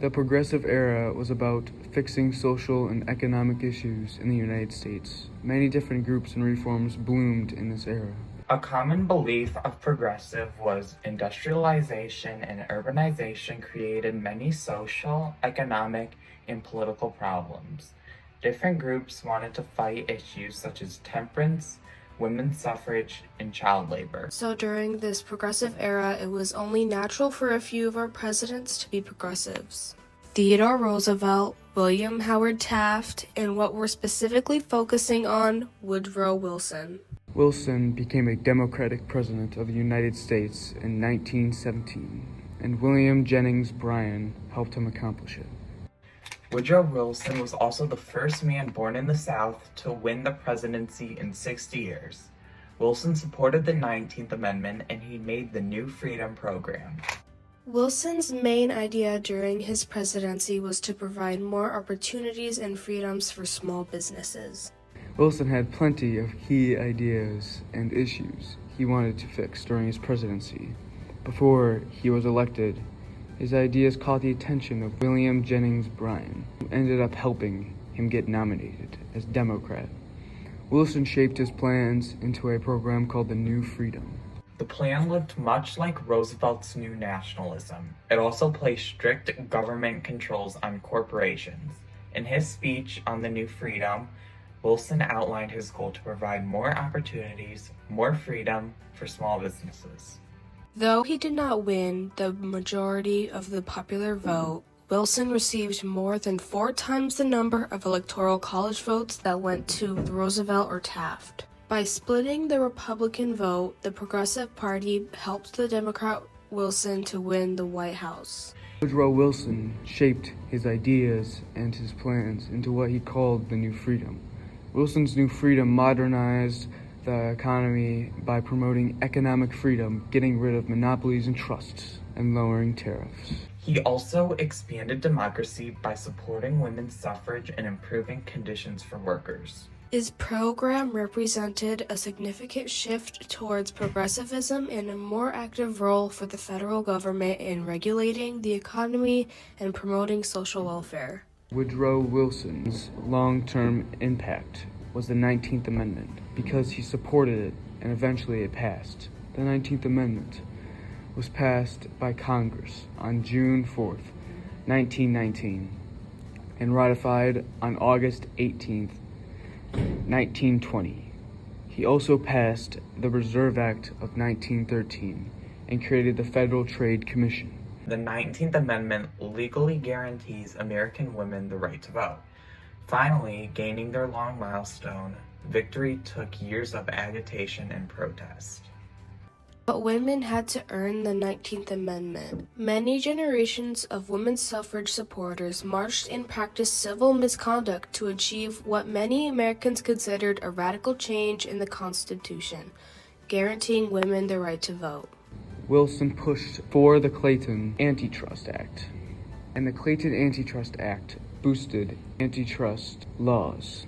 The Progressive Era was about fixing social and economic issues in the United States. Many different groups and reforms bloomed in this era. A common belief of progressive was industrialization and urbanization created many social, economic, and political problems. Different groups wanted to fight issues such as temperance, women's suffrage, and child labor. So during this progressive era, it was only natural for a few of our presidents to be progressives. Theodore Roosevelt, William Howard Taft, and what we're specifically focusing on, Woodrow Wilson. Wilson became a Democratic president of the United States in 1917, and William Jennings Bryan helped him accomplish it. Woodrow Wilson was also the first man born in the South to win the presidency in 60 years. Wilson supported the 19th Amendment and he made the New Freedom Program. Wilson's main idea during his presidency was to provide more opportunities and freedoms for small businesses. Wilson had plenty of key ideas and issues he wanted to fix during his presidency. Before he was elected, his ideas caught the attention of William Jennings Bryan, who ended up helping him get nominated as Democrat. Wilson shaped his plans into a program called the New Freedom. The plan looked much like Roosevelt's New Nationalism. It also placed strict government controls on corporations. In his speech on the New Freedom, Wilson outlined his goal to provide more opportunities, more freedom for small businesses. Though he did not win the majority of the popular vote, Wilson received more than 4 times the number of electoral college votes that went to Roosevelt or Taft. By splitting the Republican vote, the Progressive Party helped the Democrat Wilson to win the White House. Woodrow Wilson shaped his ideas and his plans into what he called the New Freedom. Wilson's New Freedom modernized the economy by promoting economic freedom, getting rid of monopolies and trusts, and lowering tariffs. He also expanded democracy by supporting women's suffrage and improving conditions for workers. His program represented a significant shift towards progressivism and a more active role for the federal government in regulating the economy and promoting social welfare. Woodrow Wilson's long-term impact was the 19th Amendment because he supported it and eventually it passed. The 19th Amendment was passed by Congress on June 4th, 1919, and ratified on August 18th, 1920. He also passed the Reserve Act of 1913 and created the Federal Trade Commission. The 19th Amendment legally guarantees American women the right to vote. Finally, gaining their long milestone, victory took years of agitation and protest. But women had to earn the 19th Amendment. Many generations of women's suffrage supporters marched and practiced civil misconduct to achieve what many Americans considered a radical change in the Constitution, guaranteeing women the right to vote. Wilson pushed for the Clayton Antitrust Act, and the Clayton Antitrust Act boosted antitrust laws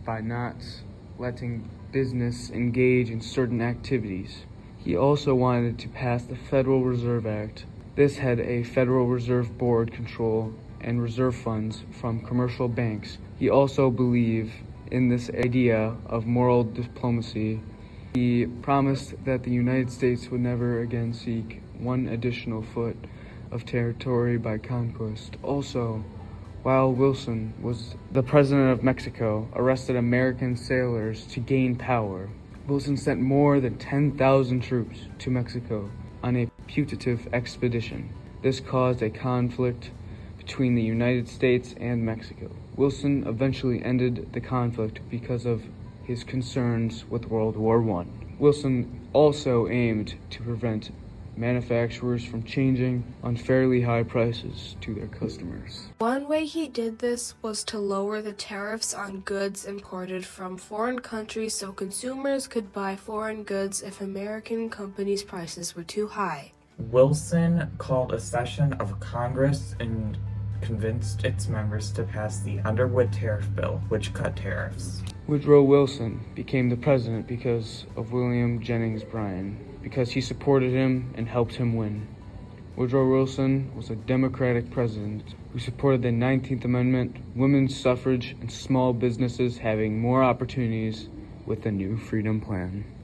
by not letting business engage in certain activities. He also wanted to pass the Federal Reserve Act. This had a Federal Reserve Board control and reserve funds from commercial banks. He also believed in this idea of moral diplomacy. He promised that the United States would never again seek one additional foot of territory by conquest. Also, while Wilson was the president of Mexico, arrested American sailors to gain power. Wilson sent more than 10,000 troops to Mexico on a putative expedition. This caused a conflict between the United States and Mexico. Wilson eventually ended the conflict because of his concerns with World War I. Wilson also aimed to prevent manufacturers from changing unfairly high prices to their customers. One way he did this was to lower the tariffs on goods imported from foreign countries so consumers could buy foreign goods if American companies' prices were too high. Wilson called a session of Congress and convinced its members to pass the Underwood Tariff Bill, which cut tariffs. Woodrow Wilson became the president because of William Jennings Bryan, because he supported him and helped him win. Woodrow Wilson was a Democratic president who supported the 19th Amendment, women's suffrage, and small businesses having more opportunities with the new Freedom Plan.